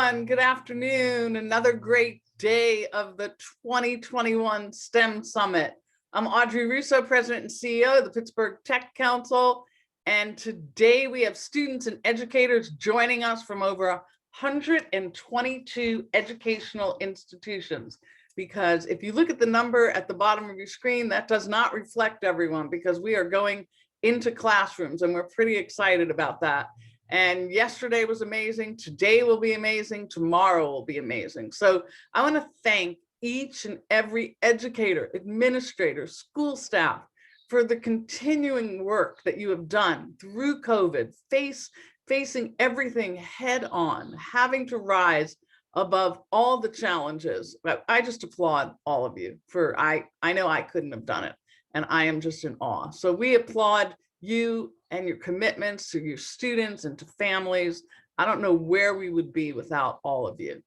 everyone. Good afternoon. Another great day of the 2021 STEM Summit. I'm Audrey Russo, President and CEO of the Pittsburgh Tech Council. And today we have students and educators joining us from over 122 educational institutions. Because if you look at the number at the bottom of your screen, that does not reflect everyone, because we are going into classrooms and we're pretty excited about that. And yesterday was amazing. Today will be amazing. Tomorrow will be amazing. So I want to thank each and every educator, administrator, school staff for the continuing work that you have done through COVID, facing everything head on, having to rise above all the challenges. But I just applaud all of you for, I know I couldn't have done it, and I am just in awe. So we applaud you and your commitments to your students and to families. I don't know where we would be without all of you.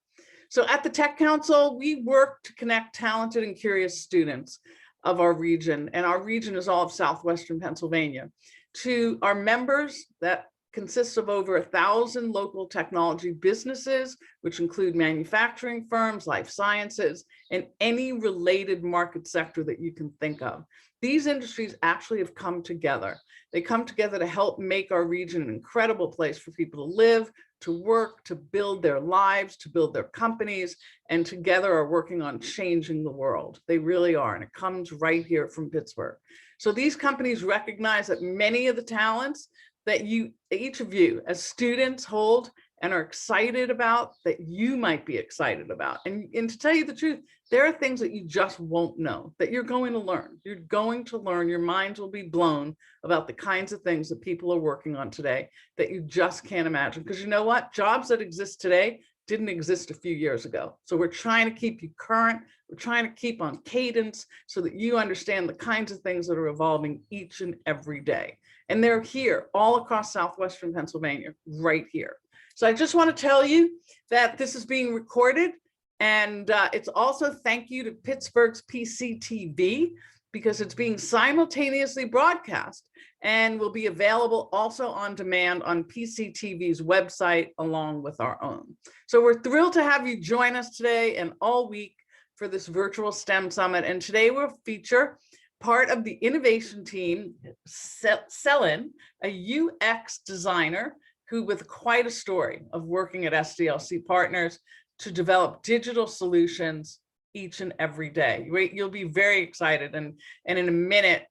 So at the Tech Council, we work to connect talented and curious students of our region, and our region is all of Southwestern Pennsylvania, to our members that consists of over 1,000 local technology businesses, which include manufacturing firms, life sciences, and any related market sector that you can think of. These industries actually have come together. They come together to help make our region an incredible place for people to live, to work, to build their lives, to build their companies, and together are working on changing the world. They really are, and it comes right here from Pittsburgh. So these companies recognize that many of the talents that each of you as students hold and are excited about, that you might be excited about. And to tell you the truth, there are things that you just won't know, that you're going to learn. You're going to learn, your minds will be blown about the kinds of things that people are working on today that you just can't imagine. Because you know what? Jobs that exist today didn't exist a few years ago. So we're trying to keep you current. We're trying to keep on cadence so that you understand the kinds of things that are evolving each and every day. And they're here all across Southwestern Pennsylvania, right here. So I just want to tell you that this is being recorded, and it's also thank you to Pittsburgh's PCTV, because it's being simultaneously broadcast and will be available also on demand on PCTV's website along with our own. So we're thrilled to have you join us today and all week for this virtual STEM Summit. And today we'll feature part of the innovation team, Selin, a UX designer who with quite a story of working at SDLC Partners to develop digital solutions each and every day. You'll be very excited, and in a minute,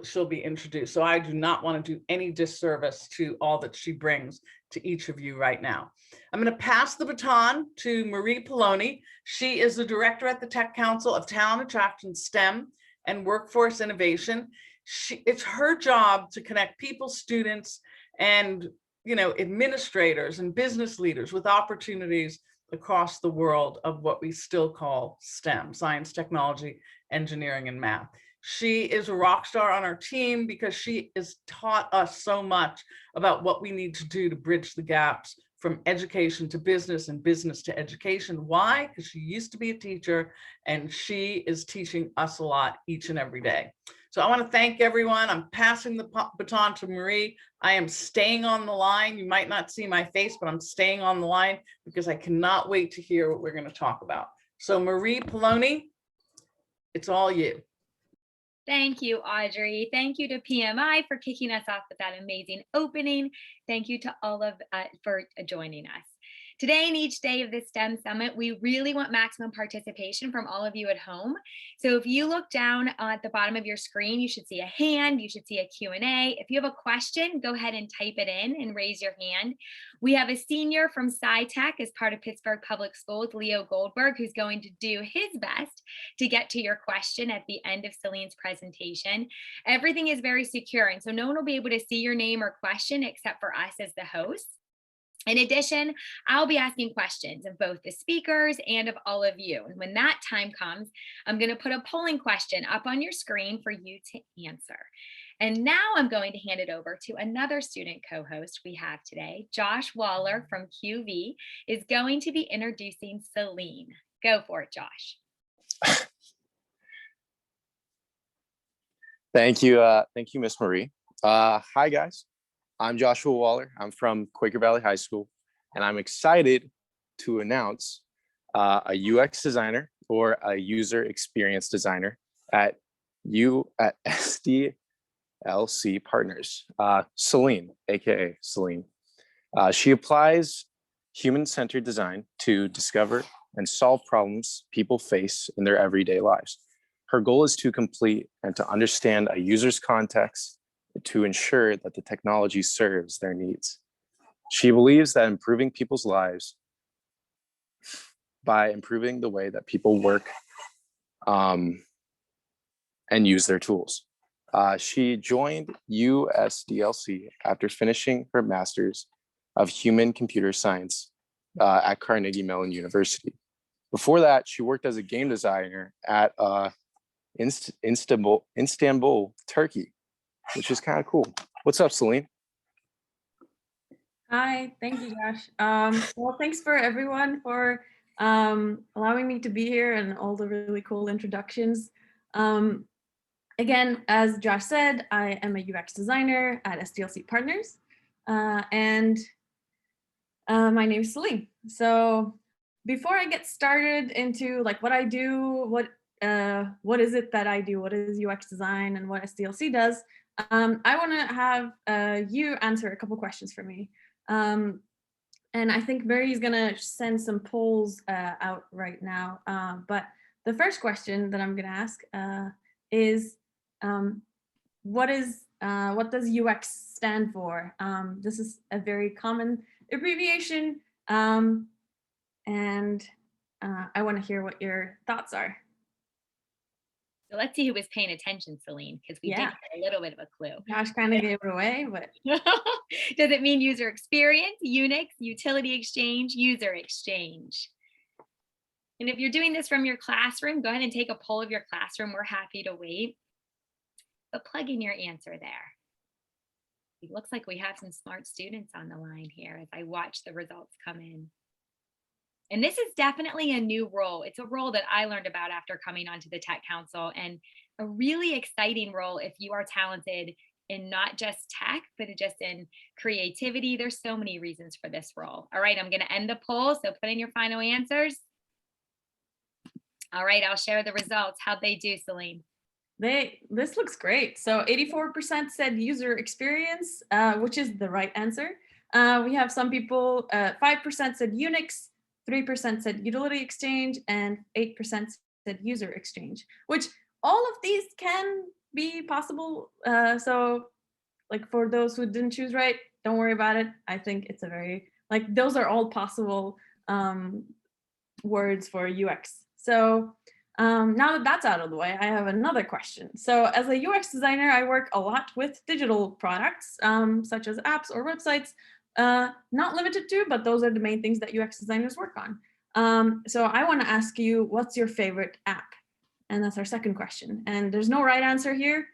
she'll be introduced. So I do not want to do any disservice to all that she brings to each of you right now. I'm going to pass the baton to Marie Poloni. She is the director at the Tech Council of Talent Attraction, STEM, and Workforce Innovation. It's her job to connect people, students, and administrators and business leaders with opportunities across the world of what we still call STEM, science, technology, engineering, and math. She is a rock star on our team because she has taught us so much about what we need to do to bridge the gaps from education to business and business to education. Why? Because she used to be a teacher and she is teaching us a lot each and every day. So I want to thank everyone. I'm passing the baton to Marie. I am staying on the line. You might not see my face, but I'm staying on the line because I cannot wait to hear what we're going to talk about. So Marie Poloni, it's all you. Thank you, Audrey. Thank you to PMI for kicking us off with that amazing opening. Thank you to all of for joining us. Today and each day of this STEM Summit, we really want maximum participation from all of you at home. So if you look down at the bottom of your screen, you should see a hand, you should see a Q&A. If you have a question, go ahead and type it in and raise your hand. We have a senior from SciTech as part of Pittsburgh Public Schools, Leo Goldberg, who's going to do his best to get to your question at the end of Selin's presentation. Everything is very secure, and so no one will be able to see your name or question except for us as the hosts. In addition, I'll be asking questions of both the speakers and of all of you. And when that time comes, I'm going to put a polling question up on your screen for you to answer. And now I'm going to hand it over to another student co-host we have today. Josh Waller from QV is going to be introducing Selin. Go for it, Josh. Thank you, Miss Marie. Hi, guys. I'm Joshua Waller. I'm from Quaker Valley High School, and I'm excited to announce a UX designer or a user experience designer at SDLC Partners, Selin, aka Selin. She applies human-centered design to discover and solve problems people face in their everyday lives. Her goal is to complete and to understand a user's context to ensure that the technology serves their needs. She believes that improving people's lives by improving the way that people work and use their tools. She joined USDLC after finishing her master's of human computer science at Carnegie Mellon University. Before that, she worked as a game designer at Istanbul, Turkey, which is kind of cool. What's up, Selin? Hi, thank you, Josh. Well, thanks for everyone for allowing me to be here and all the really cool introductions. Again, as Josh said, I am a UX designer at SDLC Partners, and my name is Selin. So before I get started into like what I do, what is it that I do, what is UX design and what SDLC does, I want to have you answer a couple questions for me. And I think Mary's gonna send some polls out right now. But the first question that I'm gonna ask is, what does UX stand for? This is a very common abbreviation, and I want to hear what your thoughts are. So let's see who was paying attention, Selin, because we did get a little bit of a clue. Josh kind of gave it away, but does it mean user experience, Unix, utility exchange, user exchange? And if you're doing this from your classroom, go ahead and take a poll of your classroom. We're happy to wait. But plug in your answer there. It looks like we have some smart students on the line here as I watch the results come in. And this is definitely a new role. It's a role that I learned about after coming onto the Tech Council, and a really exciting role if you are talented in not just tech, but just in creativity. There's so many reasons for this role. All right, I'm going to end the poll, so put in your final answers. All right, I'll share the results. How'd they do, Selin? This looks great. So 84% said user experience, which is the right answer. We have some people, 5% said Unix, 3% said utility exchange, and 8% said user exchange, which all of these can be possible. So like for those who didn't choose right, don't worry about it. I think it's a very, like those are all possible words for UX. So now that that's out of the way, I have another question. So as a UX designer, I work a lot with digital products, such as apps or websites, not limited to, but those are the main things that UX designers work on. So I want to ask you, what's your favorite app? And that's our second question. And there's no right answer here.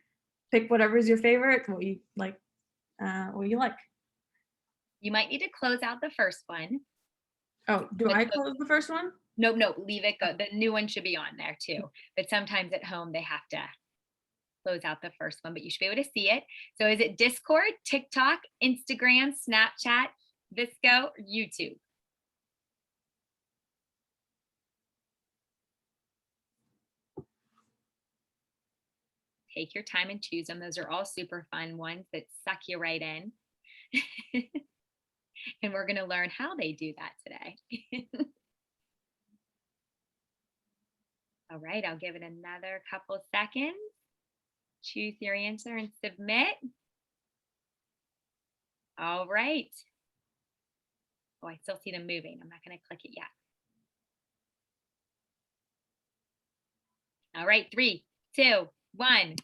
Pick whatever is your favorite, what you like, You might need to close out the first one. Oh, do I close the first one? No, leave it go. The new one should be on there too. But sometimes at home they have to close out the first one, but you should be able to see it. So is it Discord, TikTok, Instagram, Snapchat, Visco, YouTube? Take your time and choose them. Those are all super fun ones that suck you right in. And we're going to learn how they do that today. All right, I'll give it another couple seconds. Choose your answer and submit. All right. Oh, I still see them moving. I'm not going to click it yet. All right, 3, 2, 1.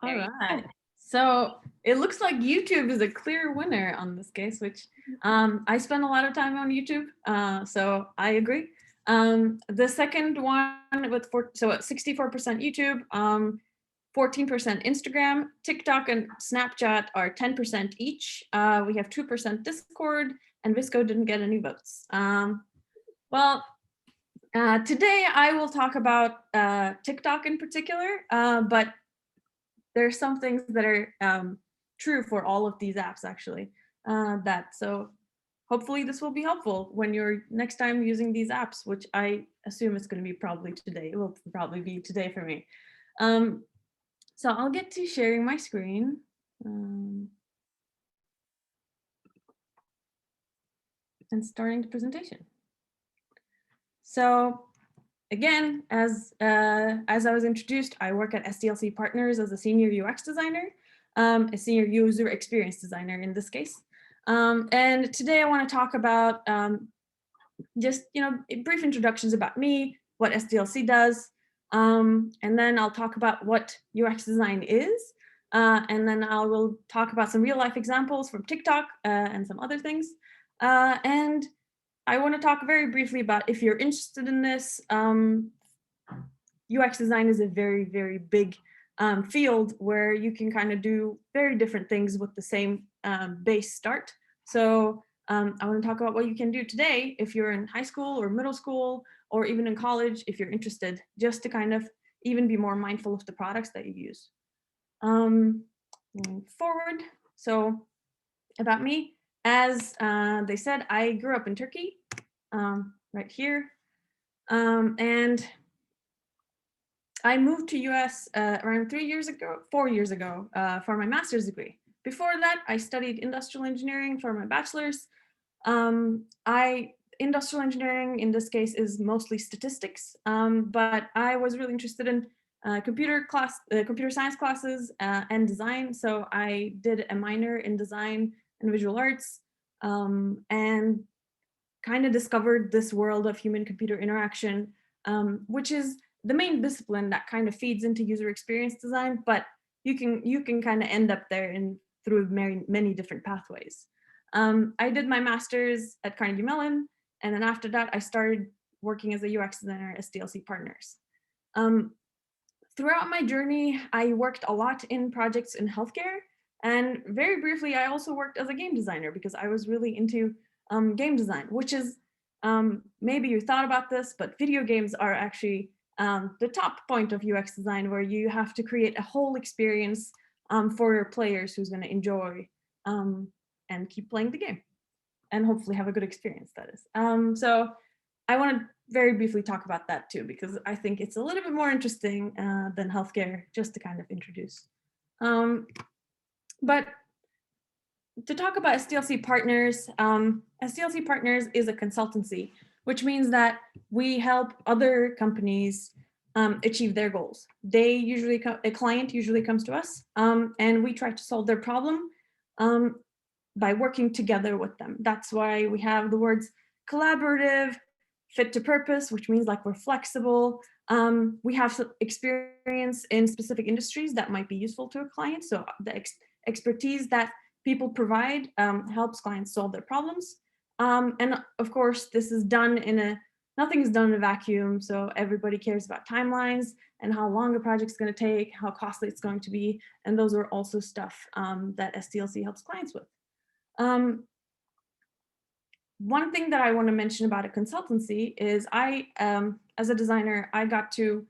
All right. So it looks like YouTube is a clear winner on this case, which I spend a lot of time on YouTube, so I agree. The second one with 64% YouTube, 14% Instagram, TikTok and Snapchat are 10% each. We have 2% Discord, and Visco didn't get any votes. Today I will talk about TikTok in particular, but there's some things that are true for all of these apps actually. So hopefully this will be helpful when you're next time using these apps, which I assume it's going to be probably today. It will probably be today for me. So I'll get to sharing my screen. And starting the presentation. So again, as I was introduced, I work at SDLC Partners as a senior UX designer, a senior user experience designer in this case. And today I want to talk about just, brief introductions about me, what SDLC does, and then I'll talk about what UX design is, and then I will talk about some real life examples from TikTok and some other things. And I want to talk very briefly about if you're interested in this. UX design is a very, very big field where you can kind of do very different things with the same base start. So I want to talk about what you can do today if you're in high school or middle school or even in college if you're interested, just to kind of even be more mindful of the products that you use. Moving forward, so about me. As they said, I grew up in Turkey, right here, and I moved to US around 4 years ago, for my master's degree. Before that, I studied industrial engineering for my bachelor's. Industrial engineering in this case is mostly statistics, but I was really interested in computer science classes and design. So I did a minor in design and visual arts, and kind of discovered this world of human-computer interaction, which is the main discipline that kind of feeds into user experience design, but you can kind of end up there through many different pathways. I did my master's at Carnegie Mellon, and then after that, I started working as a UX designer at SDLC Partners. Throughout my journey, I worked a lot in projects in healthcare. And very briefly, I also worked as a game designer because I was really into game design, which is, maybe you thought about this, but video games are actually the top point of UX design, where you have to create a whole experience for your players who's going to enjoy and keep playing the game and hopefully have a good experience, that is. So I want to very briefly talk about that too, because I think it's a little bit more interesting than healthcare, just to kind of introduce. But to talk about SDLC Partners, SDLC Partners is a consultancy, which means that we help other companies achieve their goals. A client usually comes to us, and we try to solve their problem by working together with them. That's why we have the words collaborative, fit to purpose, which means like we're flexible. We have experience in specific industries that might be useful to a client. So the expertise that people provide helps clients solve their problems. And of course, this is done nothing is done in a vacuum. So everybody cares about timelines and how long a project's going to take, how costly it's going to be. And those are also stuff that SDLC helps clients with. One thing that I want to mention about a consultancy is as a designer, I got to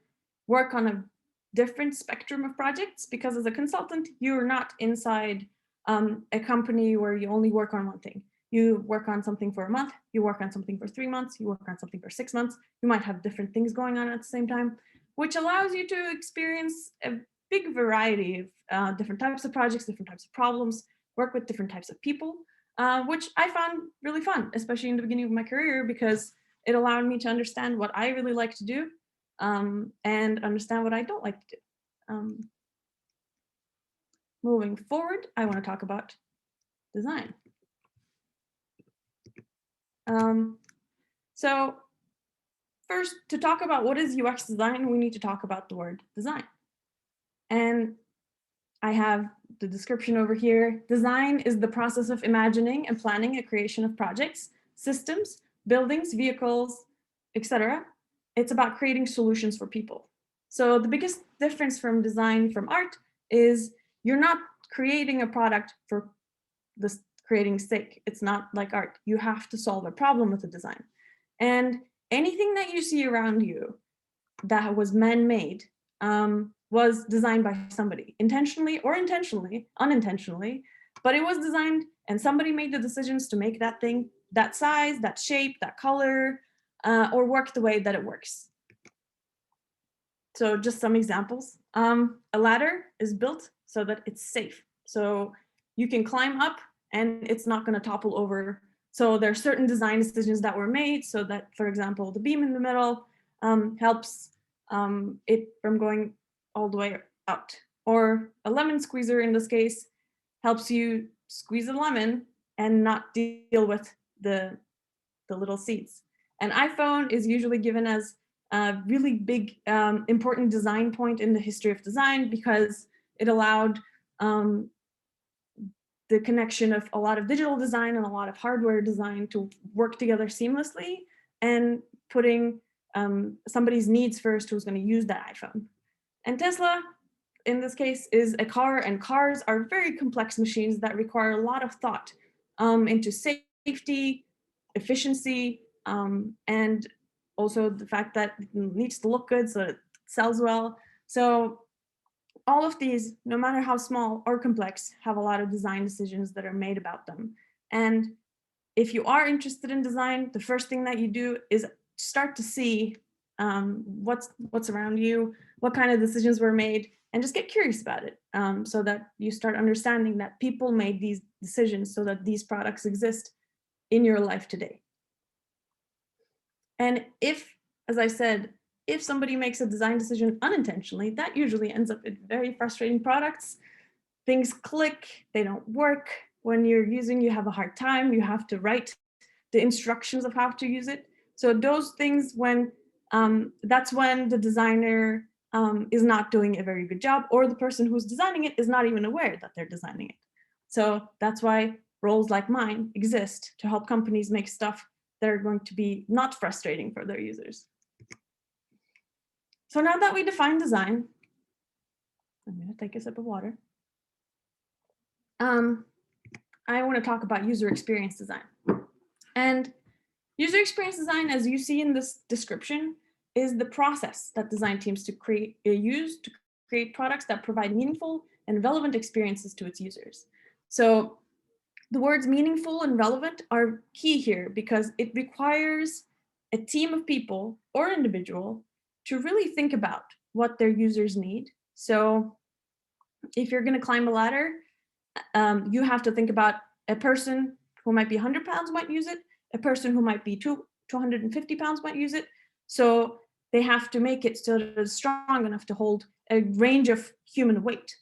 work on a different spectrum of projects, because as a consultant, you're not inside a company where you only work on one thing. You work on something for a month, you work on something for 3 months, you work on something for 6 months. You might have different things going on at the same time, which allows you to experience a big variety of different types of projects, different types of problems, work with different types of people, which I found really fun, especially in the beginning of my career, because it allowed me to understand what I really like to do and understand what I don't like to do. Moving forward, I want to talk about design. So first, to talk about what is UX design, we need to talk about the word design. And I have the description over here. Design is the process of imagining and planning a creation of projects, systems, buildings, vehicles, etc. It's about creating solutions for people. So the biggest difference from design from art is you're not creating a product for the creating sake. It's not like art. You have to solve a problem with the design. And anything that you see around you that was man-made was designed by somebody, intentionally or unintentionally, but it was designed and somebody made the decisions to make that thing that size, that shape, that color, or work the way that it works. So just some examples. A ladder is built so that it's safe. So you can climb up and it's not going to topple over. So there are certain design decisions that were made so that, for example, the beam in the middle helps it from going all the way out. Or a lemon squeezer in this case helps you squeeze a lemon and not deal with the little seeds. An iPhone is usually given as a really big, important design point in the history of design because it allowed the connection of a lot of digital design and a lot of hardware design to work together seamlessly, and putting somebody's needs first who's going to use that iPhone. And Tesla, in this case, is a car, and cars are very complex machines that require a lot of thought into safety, efficiency, and also the fact that it needs to look good so it sells well. So all of these, no matter how small or complex, have a lot of design decisions that are made about them. And if you are interested in design, the first thing that you do is start to see what's around you, what kind of decisions were made, and just get curious about it, so that you start understanding that people made these decisions so that these products exist in your life today. And if, as I said, if somebody makes a design decision unintentionally, that usually ends up in very frustrating products. Things click, they don't work. When you're using, you have a hard time. You have to write the instructions of how to use it. So those things, when that's when the designer is not doing a very good job, or the person who's designing it is not even aware that they're designing it. So that's why roles like mine exist to help companies make stuff that are going to be not frustrating for their users. So now that we define design, I'm going to take a sip of water. I want to talk about user experience design. And user experience design, as you see in this description, is the process that design teams use to create products that provide meaningful and relevant experiences to its users. So the words meaningful and relevant are key here because it requires a team of people or individual to really think about what their users need. So if you're going to climb a ladder, you have to think about a person who might be 100 pounds might use it, a person who might be 250 pounds might use it. So they have to make it so that it's strong enough to hold a range of human weight.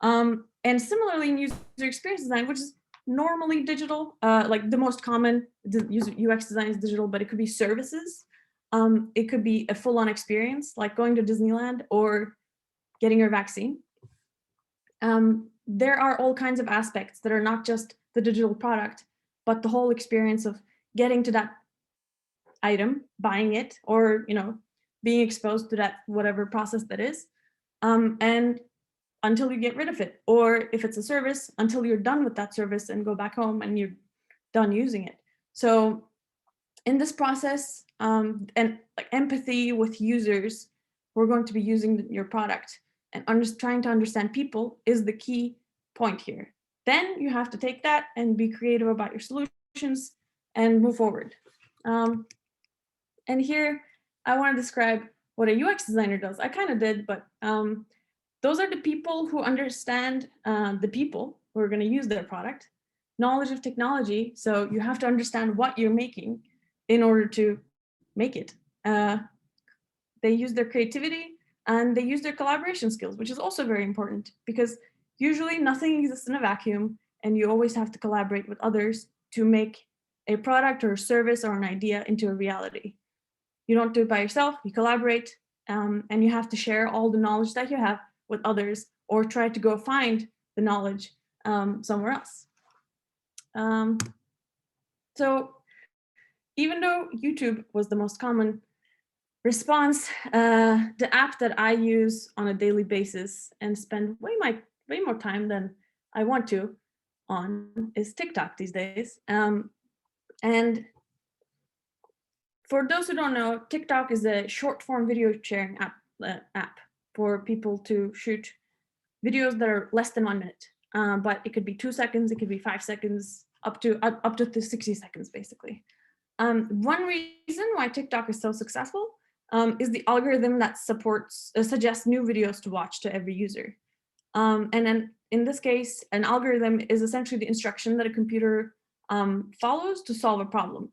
And similarly in user experience design, which is normally digital, like the most common UX design is digital, but it could be services. It could be a full-on experience, like going to Disneyland or getting your vaccine. There are all kinds of aspects that are not just the digital product, but the whole experience of getting to that item, buying it, or being exposed to that whatever process that is, and until you get rid of it, or if it's a service, until you're done with that service and go back home and you're done using it. So in this process, and like empathy with users who are going to be using your product, and trying to understand people is the key point here. Then you have to take that and be creative about your solutions and move forward. And here I want to describe what a UX designer does. I kind of did, but those are the people who understand the people who are going to use their product, knowledge of technology. So you have to understand what you're making in order to make it. They use their creativity and they use their collaboration skills, which is also very important because usually nothing exists in a vacuum and you always have to collaborate with others to make a product or a service or an idea into a reality. You don't do it by yourself, you collaborate, and you have to share all the knowledge that you have with others or try to go find the knowledge somewhere else. So even though YouTube was the most common response, the app that I use on a daily basis and spend way more time than I want to on is TikTok these days. And for those who don't know, TikTok is a short form video sharing app for people to shoot videos that are less than 1 minute. But it could be 2 seconds, it could be 5 seconds, up to the 60 seconds, basically. One reason why TikTok is so successful is the algorithm that suggests new videos to watch to every user. And then in this case, an algorithm is essentially the instruction that a computer follows to solve a problem.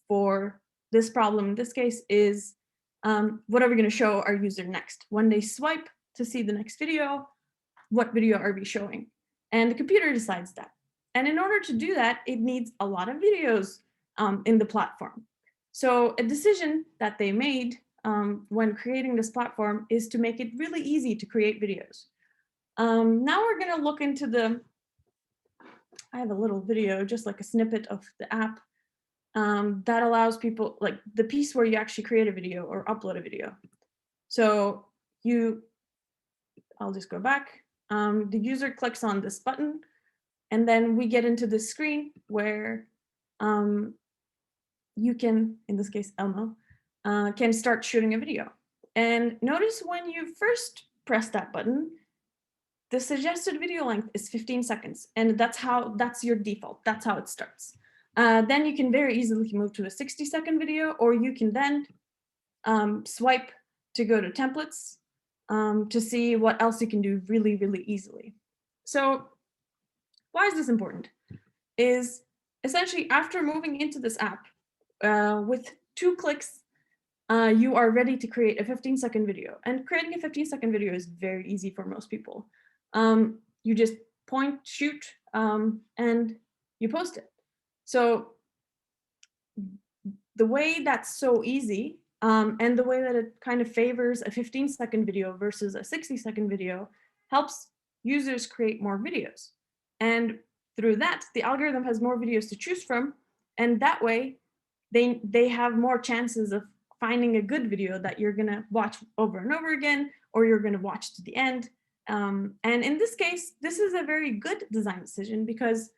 For this problem, in this case, is what are we going to show our user next? When they swipe to see the next video, what video are we showing? And the computer decides that. And in order to do that, it needs a lot of videos in the platform. So a decision that they made when creating this platform is to make it really easy to create videos. Now we're going to look into I have a little video, just like a snippet of the app that allows people, like the piece where you actually create a video or upload a video. So I'll just go back. The user clicks on this button, and then we get into this screen where you can, in this case, Elmo, can start shooting a video. And notice when you first press that button, the suggested video length is 15 seconds. And that's your default. That's how it starts. Then you can very easily move to a 60-second video, or you can then swipe to go to templates to see what else you can do really, really easily. So why is this important? Is essentially after moving into this app, with 2 clicks, you are ready to create a 15-second video. And creating a 15-second video is very easy for most people. You just point, shoot, and you post it. So the way that's so easy, and the way that it kind of favors a 15-second video versus a 60-second video helps users create more videos. And through that, the algorithm has more videos to choose from. And that way, they have more chances of finding a good video that you're going to watch over and over again, or you're going to watch to the end. And in this case, this is a very good design decision because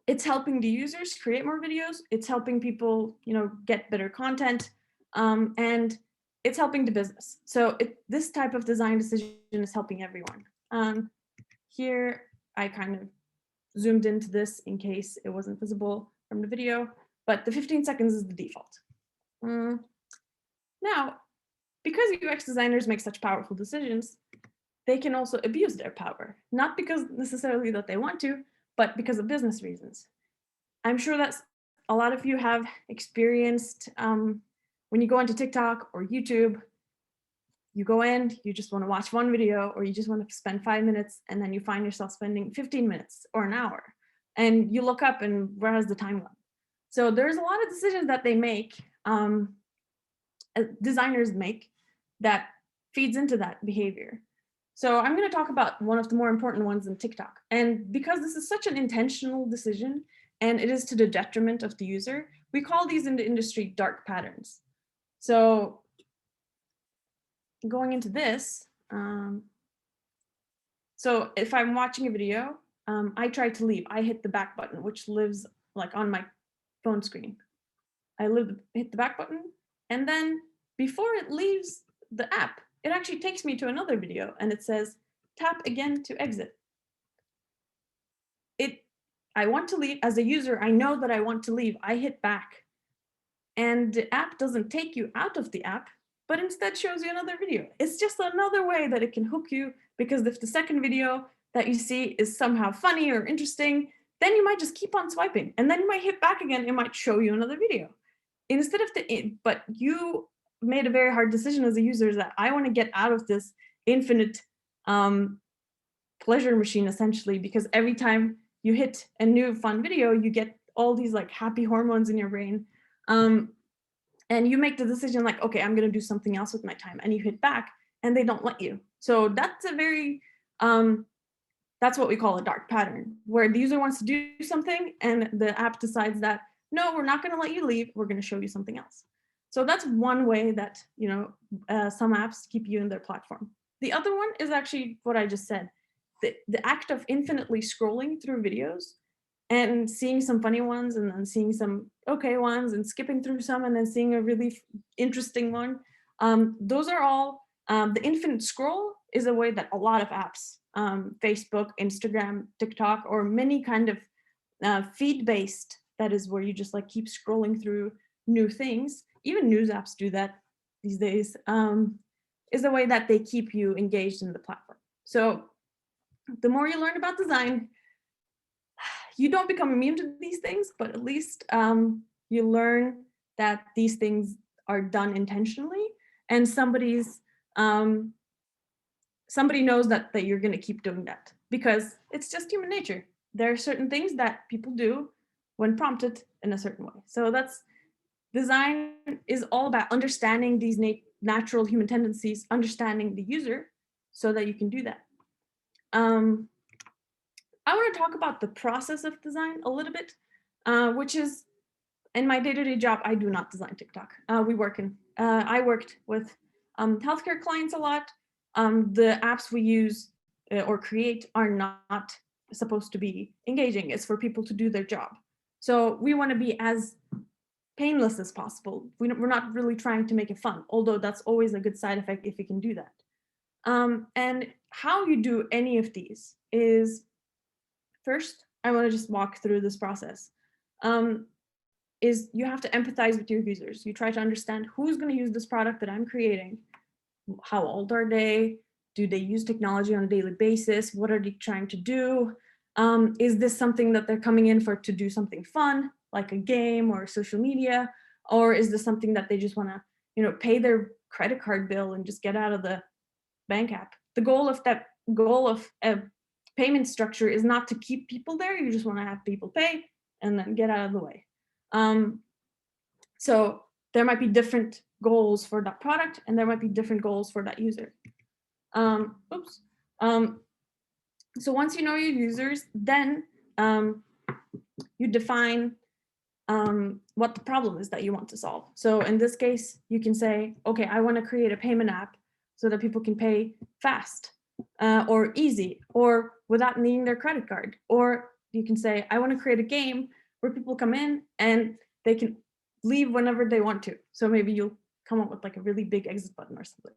it's helping the users create more videos. It's helping people, get better content, and it's helping the business. So this type of design decision is helping everyone. Here, I kind of zoomed into this in case it wasn't visible from the video, but the 15 seconds is the default. Now, because UX designers make such powerful decisions, they can also abuse their power, not because necessarily that they want to, but because of business reasons. I'm sure that a lot of you have experienced when you go into TikTok or YouTube, you go in, you just want to watch one video, or you just want to spend 5 minutes, and then you find yourself spending 15 minutes or an hour, and you look up and where has the time gone? So there's a lot of decisions that they make, designers make, that feeds into that behavior. So I'm going to talk about one of the more important ones in TikTok. And because this is such an intentional decision, and it is to the detriment of the user, we call these in the industry dark patterns. So going into this, so if I'm watching a video, I try to leave. I hit the back button, which lives like on my phone screen. I hit the back button, and then before it leaves the app, it actually takes me to another video, and it says, tap again to exit. I want to leave. As a user, I know that I want to leave. I hit back, and the app doesn't take you out of the app, but instead shows you another video. It's just another way that it can hook you, because if the second video that you see is somehow funny or interesting, then you might just keep on swiping, and then you might hit back again. It might show you another video. Instead of but you made a very hard decision as a user that I want to get out of this infinite pleasure machine, essentially, because every time you hit a new fun video, you get all these like happy hormones in your brain. And you make the decision like, okay, I'm going to do something else with my time. And you hit back, and they don't let you. So that's a very, that's what we call a dark pattern, where the user wants to do something and the app decides that, no, we're not going to let you leave. We're going to show you something else. So that's one way that, some apps keep you in their platform. The other one is actually what I just said. The act of infinitely scrolling through videos and seeing some funny ones, and then seeing some okay ones, and skipping through some, and then seeing a really interesting one. Those are all, the infinite scroll is a way that a lot of apps, Facebook, Instagram, TikTok, or many kind of Feed-based, that is where you just like keep scrolling through new things. Even news apps do that these days, is the way that they keep you engaged in the platform. So the more you learn about design, you don't become immune to these things, but at least you learn that these things are done intentionally, and somebody knows that you're going to keep doing that, because it's just human nature. There are certain things that people do when prompted in a certain way. So that's, design is all about understanding these natural human tendencies, understanding the user so that you can do that. I want to talk about the process of design a little bit, which is, in my day-to-day job, I do not design TikTok. I worked with healthcare clients a lot. The apps we use or create are not supposed to be engaging. It's for people to do their job. So we want to be as painless as possible. We're not really trying to make it fun, although that's always a good side effect if you can do that. And how you do any of these is, first, I want to just walk through this process. Is you have to empathize with your users. You try to understand who's going to use this product that I'm creating. How old are they? Do they use technology on a daily basis? What are they trying to do? Is this something that they're coming in for to do something fun, like a game or social media? Or is this something that they just want to, pay their credit card bill and just get out of the bank app? The goal of a payment structure is not to keep people there. You just want to have people pay and then get out of the way. So there might be different goals for that product, and there might be different goals for that user. So once you know your users, then you define what the problem is that you want to solve. So in this case, you can say, okay, I want to create a payment app so that people can pay fast or easy or without needing their credit card. Or you can say, I want to create a game where people come in and they can leave whenever they want to. So maybe you'll come up with like a really big exit button or something.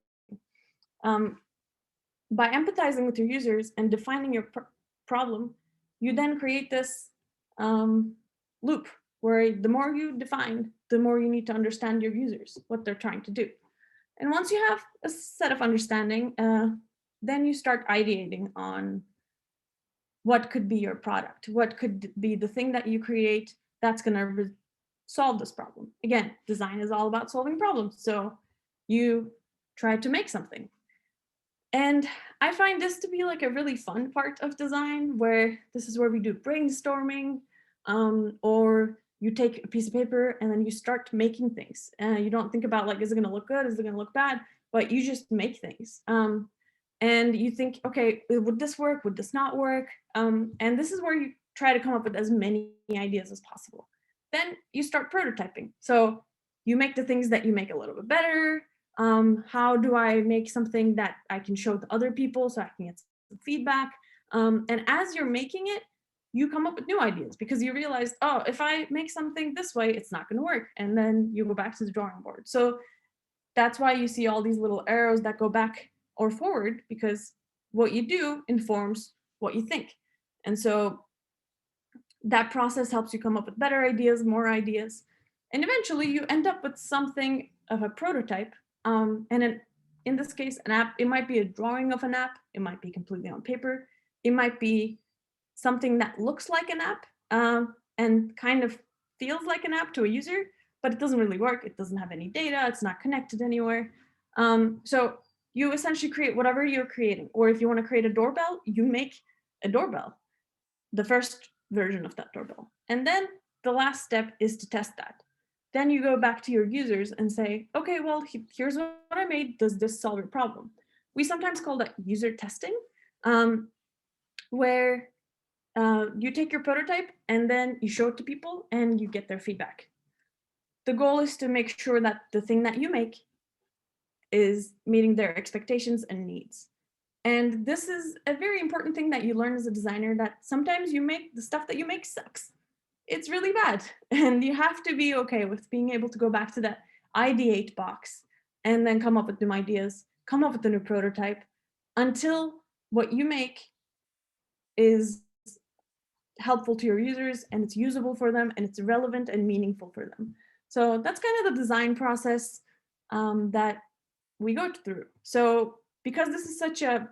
By empathizing with your users and defining your problem, you then create this loop where the more you define, the more you need to understand your users, what they're trying to do. And once you have a set of understanding, then you start ideating on what could be your product, what could be the thing that you create that's going to solve this problem. Again, design is all about solving problems. So you try to make something. And I find this to be like a really fun part of design, where this is where we do brainstorming, or you take a piece of paper and then you start making things. You don't think about like, is it going to look good? Is it going to look bad? But you just make things. And you think, okay, would this work? Would this not work? And this is where you try to come up with as many ideas as possible. Then you start prototyping. So you make the things that you make a little bit better. How do I make something that I can show to other people so I can get some feedback? And as you're making it, you come up with new ideas because you realize, oh, if I make something this way, it's not going to work. And then you go back to the drawing board. So that's why you see all these little arrows that go back or forward, because what you do informs what you think. And so that process helps you come up with better ideas, more ideas. And eventually you end up with something of a prototype. And in this case, an app, it might be a drawing of an app. It might be completely on paper. It might be something that looks like an app and kind of feels like an app to a user, but it doesn't really work. It doesn't have any data. It's not connected anywhere. So you essentially create whatever you're creating. Or if you want to create a doorbell, you make a doorbell, the first version of that doorbell. And then the last step is to test that. Then you go back to your users and say, okay, well, here's what I made. Does this solve your problem? We sometimes call that user testing, where you take your prototype and then you show it to people and you get their feedback. The goal is to make sure that the thing that you make is meeting their expectations and needs. And this is a very important thing that you learn as a designer, that sometimes the stuff that you make sucks. It's really bad. And you have to be okay with being able to go back to that ideate box and then come up with new ideas, come up with a new prototype until what you make helpful to your users, and it's usable for them, and it's relevant and meaningful for them. So that's kind of the design process that we go through. So because this is such a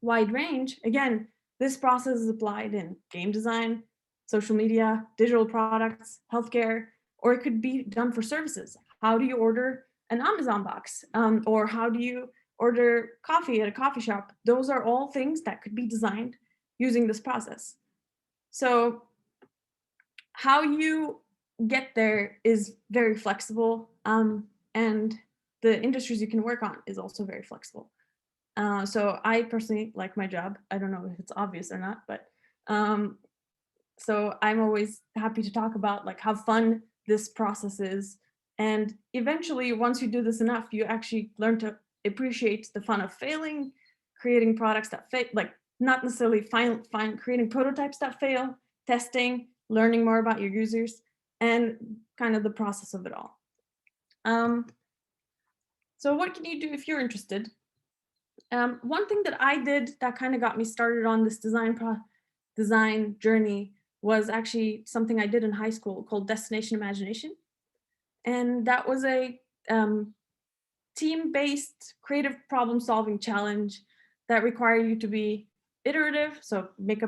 wide range, again, this process is applied in game design, social media, digital products, healthcare, or it could be done for services. How do you order an Amazon box? Or how do you order coffee at a coffee shop? Those are all things that could be designed using this process. So how you get there is very flexible, and the industries you can work on is also very flexible. So I personally like my job. I don't know if it's obvious or not, but so I'm always happy to talk about like how fun this process is. And eventually, once you do this enough, you actually learn to appreciate the fun of failing, creating products that fail, like not necessarily creating prototypes that fail, testing, learning more about your users, and kind of the process of it all. So what can you do if you're interested? One thing that I did that kind of got me started on this design journey was actually something I did in high school called Destination Imagination. And that was a team-based creative problem-solving challenge that required you to be iterative. So make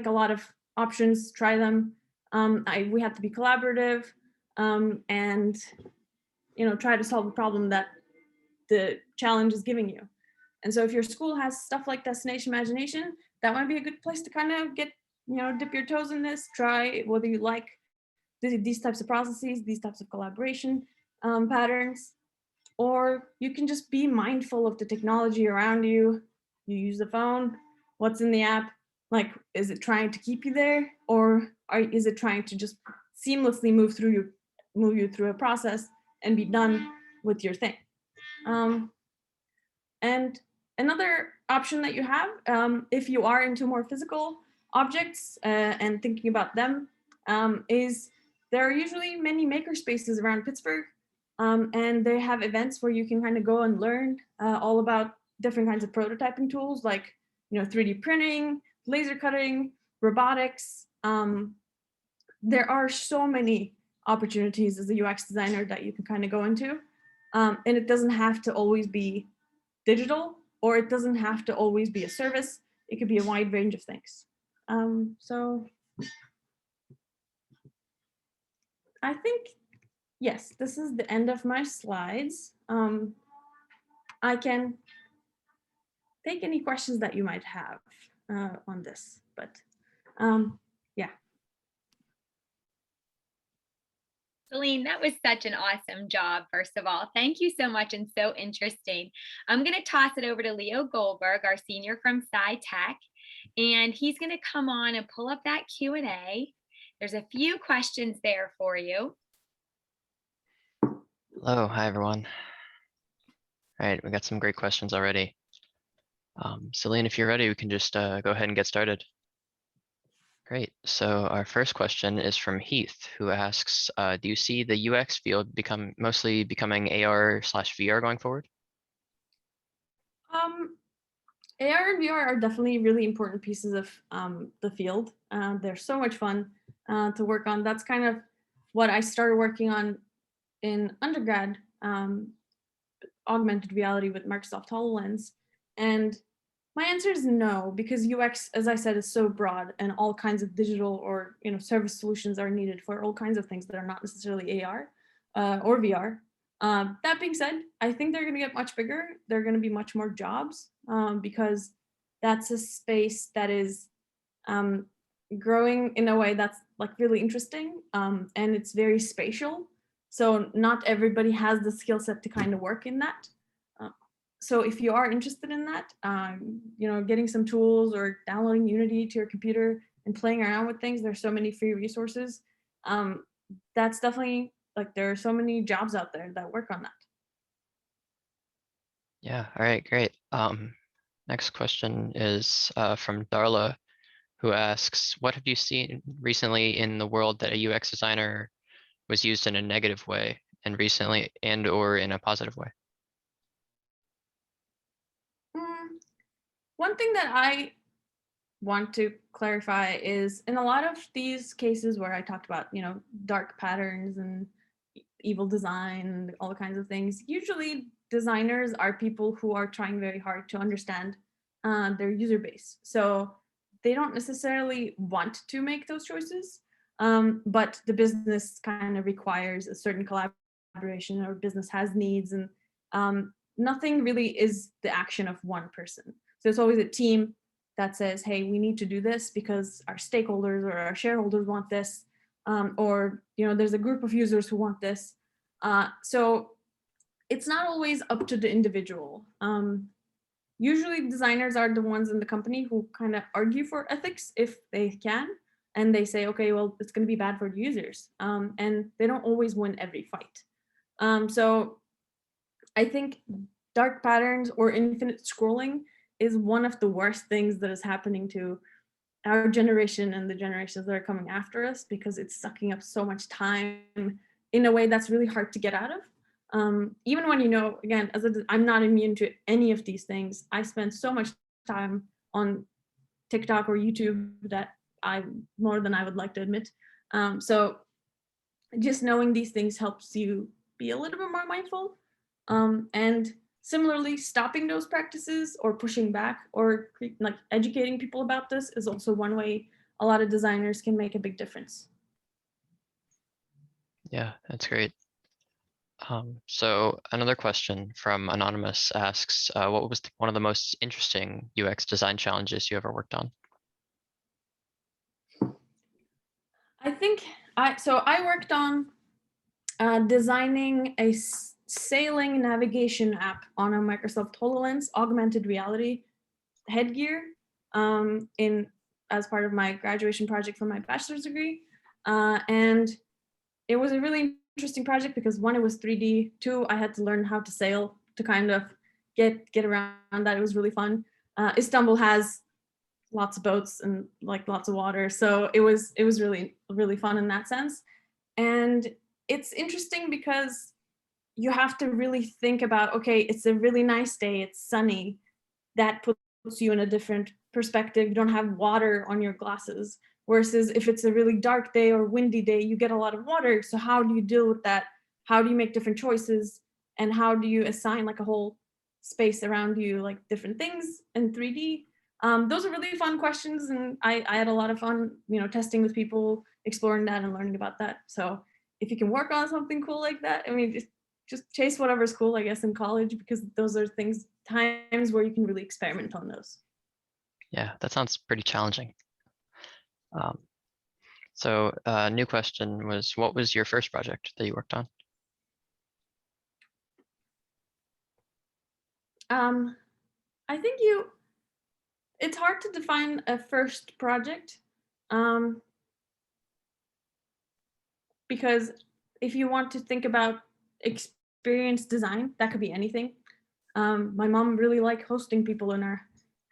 a lot of options, try them. We had to be collaborative, and try to solve a problem that the challenge is giving you. And so if your school has stuff like Destination Imagination, that might be a good place to kind of get, dip your toes in this, try whether you like these types of processes, these types of collaboration patterns, or you can just be mindful of the technology around you. You use the phone, what's in the app, like, is it trying to keep you there, or is it trying to just seamlessly move you through a process and be done with your thing? And another option that you have, if you are into more physical objects and thinking about them, is there are usually many maker spaces around Pittsburgh, and they have events where you can kind of go and learn all about different kinds of prototyping tools, like 3D printing, laser cutting, robotics. There are so many opportunities as a UX designer that you can kind of go into, and it doesn't have to always be digital, or it doesn't have to always be a service. It could be a wide range of things. So I think, yes, this is the end of my slides. I can take any questions that you might have on this, but yeah. Selin, that was such an awesome job, first of all. Thank you so much and so interesting. I'm going to toss it over to Leo Goldberg, our senior from SciTech, and he's going to come on and pull up that Q&A. There's a few questions there for you. Hello, hi everyone. All right, we got some great questions already. Selin, if you're ready, we can just go ahead and get started. Great. So our first question is from Heath, who asks, do you see the UX field mostly becoming AR/VR going forward? AR and VR are definitely really important pieces of the field. They're so much fun to work on. That's kind of what I started working on in undergrad, augmented reality with Microsoft HoloLens. And my answer is no, because UX, as I said, is so broad, and all kinds of digital or service solutions are needed for all kinds of things that are not necessarily AR or VR. That being said, I think they're going to get much bigger. There are going to be much more jobs because that's a space that is growing in a way that's like really interesting, and it's very spatial. So not everybody has the skill set to kind of work in that. So if you are interested in that, getting some tools or downloading Unity to your computer and playing around with things, there's so many free resources. That's definitely, like, there are so many jobs out there that work on that. Yeah, all right, great. Next question is from Darla, who asks, what have you seen recently in the world that a UX designer was used in a negative way and recently, and or in a positive way? One thing that I want to clarify is in a lot of these cases where I talked about, dark patterns and evil design and all kinds of things, usually designers are people who are trying very hard to understand their user base. So they don't necessarily want to make those choices, but the business kind of requires a certain collaboration, or business has needs, and nothing really is the action of one person. So it's always a team that says, hey, we need to do this because our stakeholders or our shareholders want this, or there's a group of users who want this. So it's not always up to the individual. Usually designers are the ones in the company who kind of argue for ethics if they can, and they say, okay, well, it's going to be bad for the users, and they don't always win every fight. So I think dark patterns or infinite scrolling is one of the worst things that is happening to our generation and the generations that are coming after us, because it's sucking up so much time in a way that's really hard to get out of. Even when, again, I'm not immune to any of these things. I spend so much time on TikTok or YouTube that more than I would like to admit. So just knowing these things helps you be a little bit more mindful. And similarly, stopping those practices or pushing back or like educating people about this is also one way a lot of designers can make a big difference. Yeah, that's great. So another question from Anonymous asks, what was one of the most interesting UX design challenges you ever worked on? I think I worked on designing a sailing navigation app on a Microsoft HoloLens augmented reality headgear as part of my graduation project for my bachelor's degree. And it was a really interesting project because one, it was 3D, two, I had to learn how to sail to kind of get around that. It was really fun. Istanbul has lots of boats and like lots of water. So it was really, really fun in that sense. And it's interesting because you have to really think about, okay, it's a really nice day, it's sunny. That puts you in a different perspective. You don't have water on your glasses. Versus if it's a really dark day or windy day, you get a lot of water. So how do you deal with that? How do you make different choices? And how do you assign like a whole space around you, like different things in 3D? Those are really fun questions. And I had a lot of fun, testing with people, exploring that and learning about that. So if you can work on something cool like that, I mean, just chase whatever's cool, I guess, in college, because those are times where you can really experiment on those. Yeah, that sounds pretty challenging. So new question was, what was your first project that you worked on? I think it's hard to define a first project, because if you want to think about experience design, that could be anything. My mom really liked hosting people in our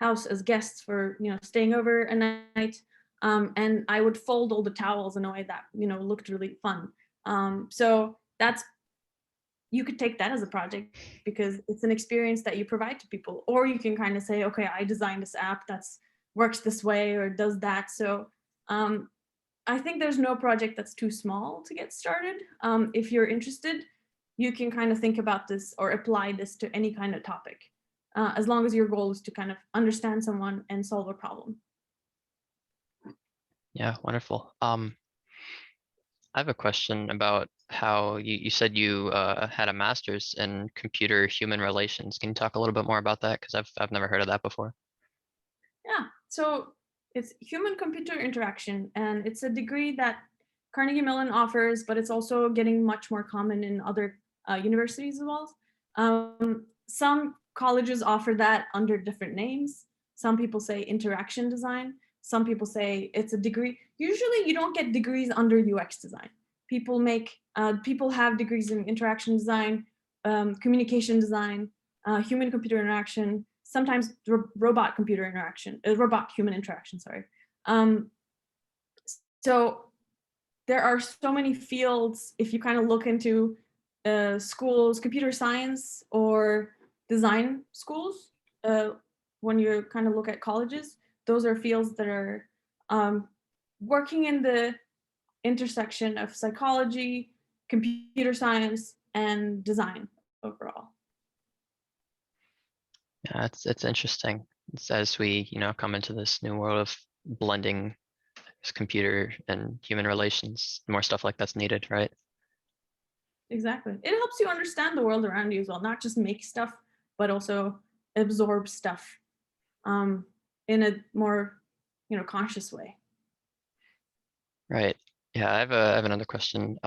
house as guests for, staying over a night. And I would fold all the towels in a way that, looked really fun. So you could take that as a project because it's an experience that you provide to people, or you can kind of say, okay, I designed this app that's works this way or does that. So I think there's no project that's too small to get started. If you're interested, you can kind of think about this or apply this to any kind of topic, as long as your goal is to kind of understand someone and solve a problem. Yeah, wonderful. I have a question about how you said you had a master's in computer human relations. Can you talk a little bit more about that? Because I've never heard of that before. Yeah, so it's human computer interaction, and it's a degree that Carnegie Mellon offers, but it's also getting much more common in other universities as well. Some colleges offer that under different names. Some people say interaction design. Some people say it's a degree. Usually you don't get degrees under UX design. People have degrees in interaction design, communication design, human computer interaction, sometimes robot human interaction, sorry. So there are so many fields. If you kind of look into schools, computer science or design schools, when you kind of look at colleges, those are fields that are working in the intersection of psychology, computer science, and design overall. Yeah, it's interesting. It's as we, come into this new world of blending computer and human relations, more stuff like that's needed, right? Exactly. It helps you understand the world around you as well, not just make stuff, but also absorb stuff in a more, conscious way. Right. Yeah, I have another question.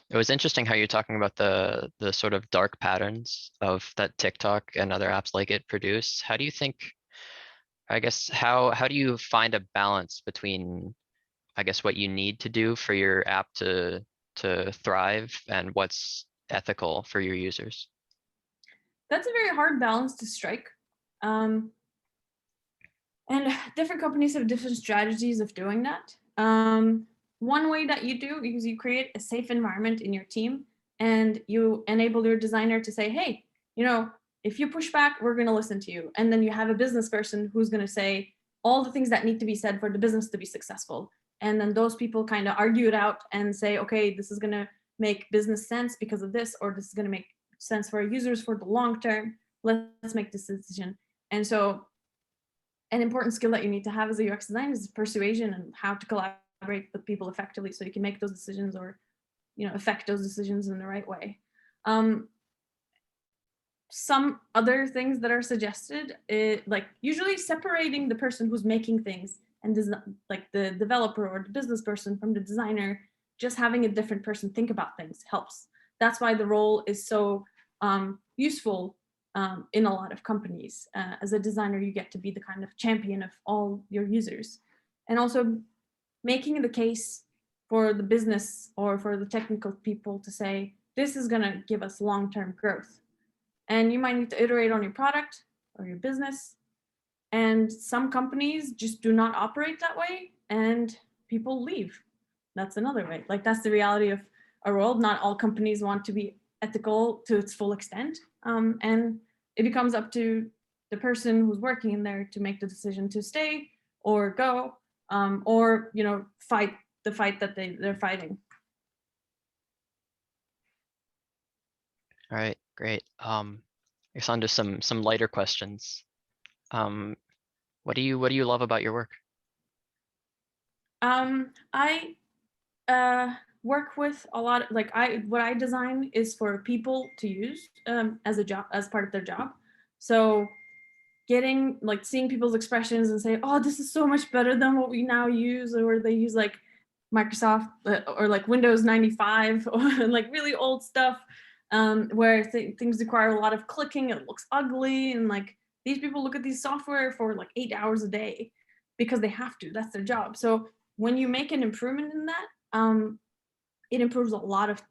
It was interesting how you're talking about the sort of dark patterns of that TikTok and other apps like it produce. How do you think, I guess, how do you find a balance between, I guess, what you need to do for your app to thrive and what's ethical for your users? That's a very hard balance to strike. And different companies have different strategies of doing that. One way that you do is you create a safe environment in your team and you enable your designer to say, hey, if you push back, we're going to listen to you. And then you have a business person who's going to say all the things that need to be said for the business to be successful. And then those people kind of argue it out and say, okay, this is going to make business sense because of this, or this is going to make sense for our users for the long term. Let's make this decision. And so an important skill that you need to have as a UX designer is persuasion and how to collaborate with people effectively so you can make those decisions or affect those decisions in the right way. Some other things that are suggested, like usually separating the person who's making things and like the developer or the business person from the designer, just having a different person think about things helps. That's why the role is so useful in a lot of companies. As a designer, you get to be the kind of champion of all your users. And also making the case for the business or for the technical people to say, this is gonna give us long-term growth. And you might need to iterate on your product or your business. And some companies just do not operate that way and people leave. That's another way. Like that's the reality of our world. Not all companies want to be ethical to its full extent. And it becomes up to the person who's working in there to make the decision to stay or go, or fight the fight that they're fighting. All right, great. I guess on to some lighter questions. What do you love about your work? I work with a lot of, what I design is for people to use as a job, as part of their job. So getting seeing people's expressions and say, oh, this is so much better than what we now use, or they use like Microsoft or like Windows 95 or like really old stuff where things require a lot of clicking, it looks ugly, and like these people look at these software for like 8 hours a day because they have to, that's their job. So when you make an improvement in that, it improves a lot of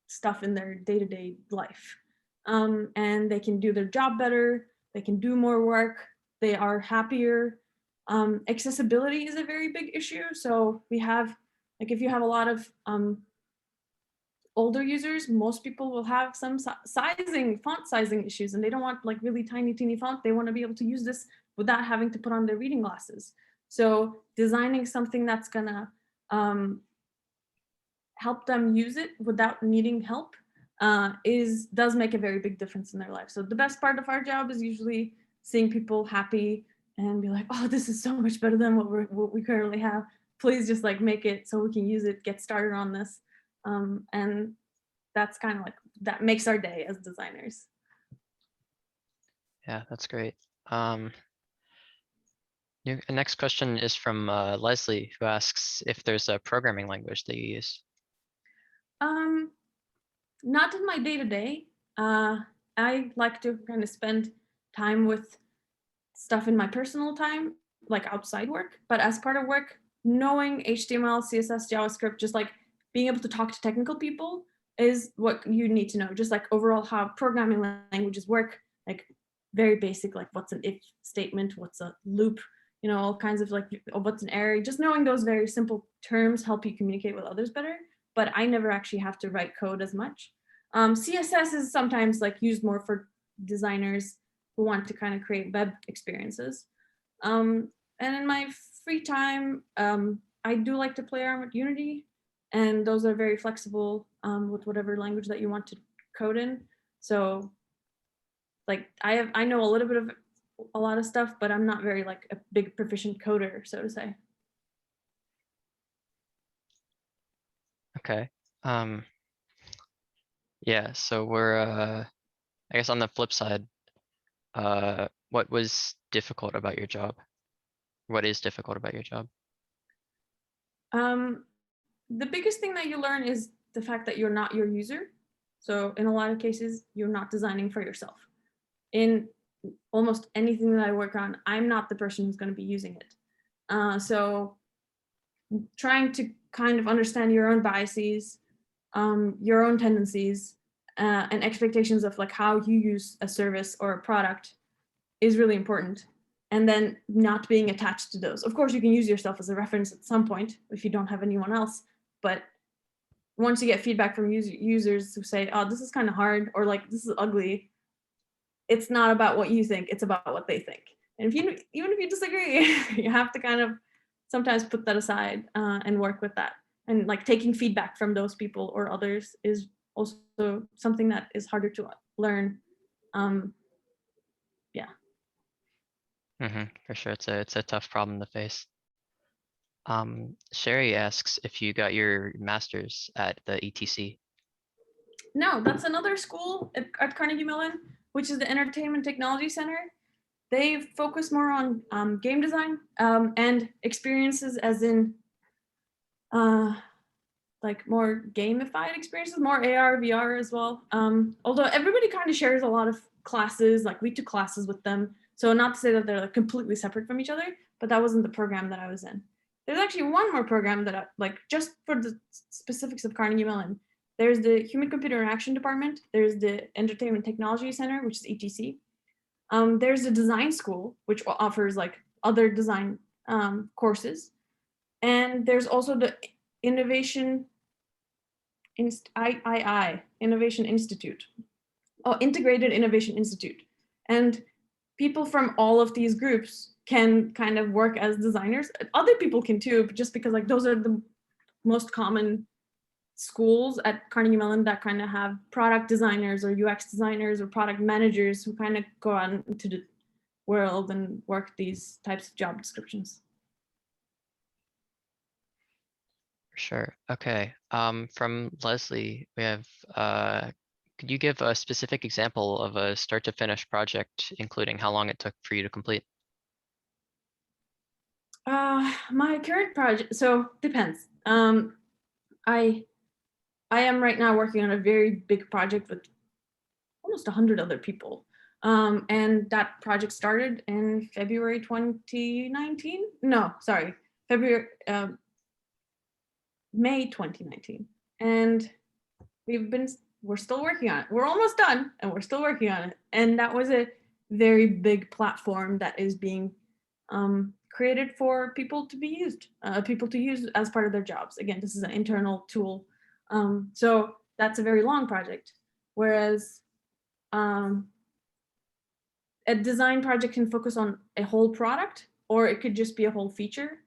stuff in their day-to-day life. And they can do their job better, they can do more work, they are happier. Accessibility is a very big issue. So we have, if you have a lot of older users, most people will have some font sizing issues, and they don't want really tiny, teeny font. They want to be able to use this without having to put on their reading glasses. So designing something that's gonna help them use it without needing help does make a very big difference in their life. So the best part of our job is usually seeing people happy and be like, oh, this is so much better than what we currently have. Please just make it so we can use it, get started on this. And that's kind of that makes our day as designers. Yeah, that's great. Next question is from Leslie, who asks if there's a programming language that you use. Not in my day-to-day. I like to kind of spend time with stuff in my personal time, like outside work, but as part of work, knowing HTML, CSS, JavaScript, just being able to talk to technical people is what you need to know. Just overall how programming languages work, very basic, what's an if statement, what's a loop, all kinds of what's an array. Just knowing those very simple terms help you communicate with others better, but I never actually have to write code as much. CSS is sometimes used more for designers who want to kind of create web experiences. And in my free time, I do like to play around with Unity, and those are very flexible with whatever language that you want to code in. So like I know a little bit of a lot of stuff, but I'm not very like a big proficient coder, so to say. Okay. Yeah, so we're I guess on the flip side, what was difficult about your job? What is difficult about your job? The biggest thing that you learn is the fact that you're not your user. So in a lot of cases, you're not designing for yourself. In almost anything that I work on, I'm not the person who's going to be using it. So trying to kind of understand your own biases, your own tendencies, and expectations of like how you use a service or a product is really important. And then not being attached to those. Of course, you can use yourself as a reference at some point if you don't have anyone else. But once you get feedback from users who say, oh, this is kind of hard, or like, this is ugly, it's not about what you think, it's about what they think. And even if you disagree, you have to kind of sometimes put that aside and work with that. And like taking feedback from those people or others is also something that is harder to learn. Yeah. For sure, it's a tough problem to face. Sherry asks if you got your master's at the ETC. No, that's another school at Carnegie Mellon, which is the Entertainment Technology Center. They focus more on game design and experiences, as in like more gamified experiences, more AR, VR as well. Although everybody kind of shares a lot of classes, like we took classes with them. So not to say that they're like completely separate from each other, but that wasn't the program that I was in. There's actually one more program that I like, just for the specifics of Carnegie Mellon. There's the Human Computer Interaction Department. There's the Entertainment Technology Center, which is ETC. There's the Design School, which offers like other design courses. And there's also the Innovation Innovation Institute. Oh, Integrated Innovation Institute. And people from all of these groups can kind of work as designers. Other people can too, but just because like those are the most common schools at Carnegie Mellon that kind of have product designers or UX designers or product managers who kind of go out into the world and work these types of job descriptions. For sure. Okay. From Leslie, we have, could you give a specific example of a start to finish project, including how long it took for you to complete? My current project, so depends. I am right now working on a very big project with almost 100 other people. And that project started in February 2019. No, sorry, May 2019. And we're still working on it. We're almost done and we're still working on it. And that was a very big platform that is being created for people to use as part of their jobs. Again, this is an internal tool. So that's a very long project. Whereas a design project can focus on a whole product, or it could just be a whole feature.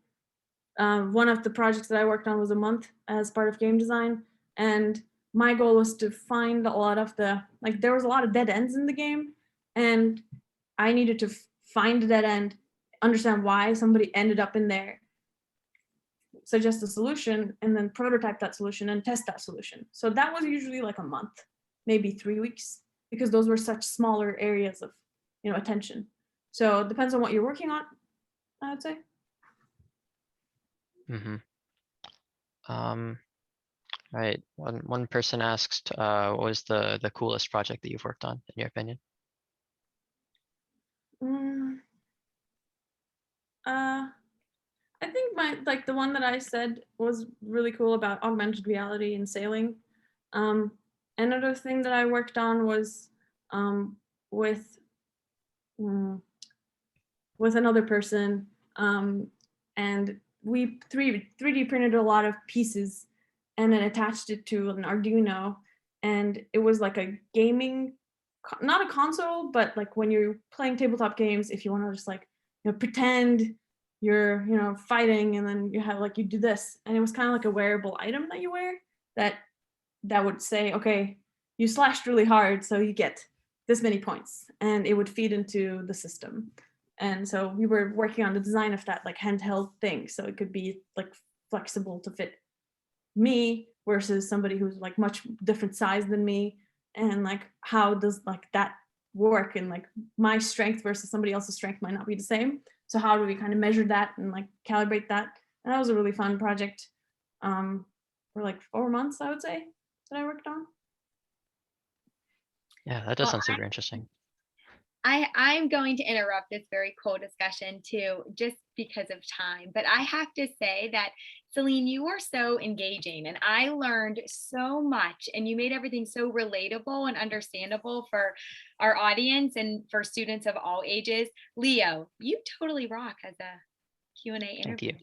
One of the projects that I worked on was a month as part of game design. And my goal was to find a lot of there was a lot of dead ends in the game. And I needed to find a dead end, understand why somebody ended up in there, suggest a solution, and then prototype that solution and test that solution. So that was usually like a month, maybe 3 weeks, because those were such smaller areas of attention. So it depends on what you're working on, I would say. Right. One person asked, what was the coolest project that you've worked on, in your opinion? I think the one that I said was really cool about augmented reality and sailing. Another thing that I worked on was with another person, and we 3D printed a lot of pieces and then attached it to an Arduino, and it was like a gaming, not a console, but like when you're playing tabletop games, if you want to just like pretend you're, you know, fighting, and then you have like, you do this, and it was kind of like a wearable item that you wear that would say, okay, you slashed really hard, so you get this many points, and it would feed into the system. And so we were working on the design of that like handheld thing, so it could be like flexible to fit me versus somebody who's like much different size than me, and like how does like that work, and like my strength versus somebody else's strength might not be the same, so how do we kind of measure that and like calibrate that. And that was a really fun project for like 4 months, I would say, that I worked on. Yeah, that does Well, sound super interesting. I'm going to interrupt this very cool discussion too, just because of time. But I have to say that, Selin, you were so engaging and I learned so much, and you made everything so relatable and understandable for our audience and for students of all ages. Leo, you totally rock as a Q&A interview. Thank you.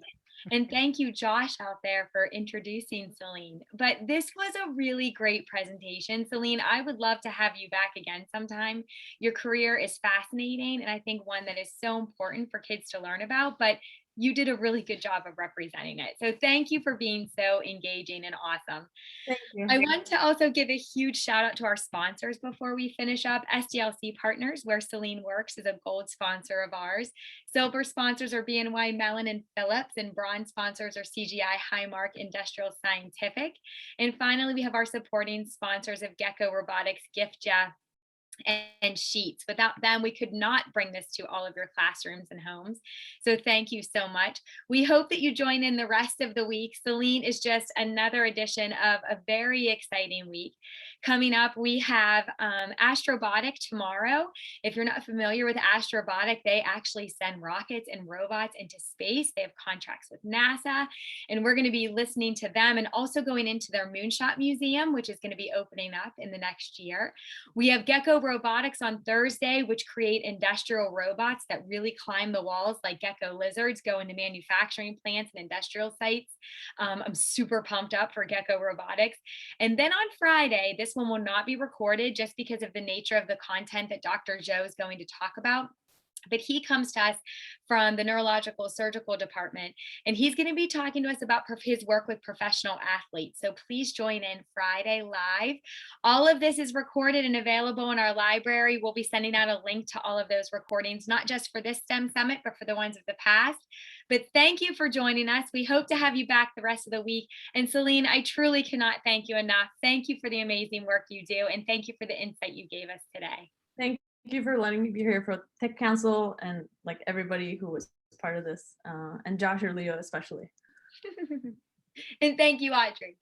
And thank you, Josh, out there for introducing Selin. But this was a really great presentation. Selin, I would love to have you back again sometime. Your career is fascinating, and I think one that is so important for kids to learn about, but you did a really good job of representing it. So thank you for being so engaging and awesome. Thank you. I want to also give a huge shout out to our sponsors before we finish up. SDLC Partners, where Selin works, is a gold sponsor of ours. Silver sponsors are BNY Mellon and Phillips, and bronze sponsors are CGI, Highmark, Industrial Scientific. And finally, we have our supporting sponsors of Gecko Robotics, Giftja, and Sheets. Without them, we could not bring this to all of your classrooms and homes. So thank you so much. We hope that you join in the rest of the week. Selin is just another edition of a very exciting week. Coming up, we have Astrobotic tomorrow. If you're not familiar with Astrobotic, they actually send rockets and robots into space. They have contracts with NASA, and we're going to be listening to them and also going into their Moonshot Museum, which is going to be opening up in the next year. We have Gecko Robotics on Thursday, which create industrial robots that really climb the walls like gecko lizards, go into manufacturing plants and industrial sites. I'm super pumped up for Gecko Robotics. And then on Friday, this one will not be recorded just because of the nature of the content that Dr. Joe is going to talk about. But he comes to us from the neurological surgical department, and he's going to be talking to us about his work with professional athletes. So please join in Friday live. All of this is recorded and available in our library. We'll be sending out a link to all of those recordings, not just for this STEM Summit, but for the ones of the past. But thank you for joining us. We hope to have you back the rest of the week. And Selin, I truly cannot thank you enough. Thank you for the amazing work you do, and thank you for the insight you gave us today. Thank you for letting me be here for Tech Council and like everybody who was part of this, and Josh or Leo especially. And thank you, Audrey.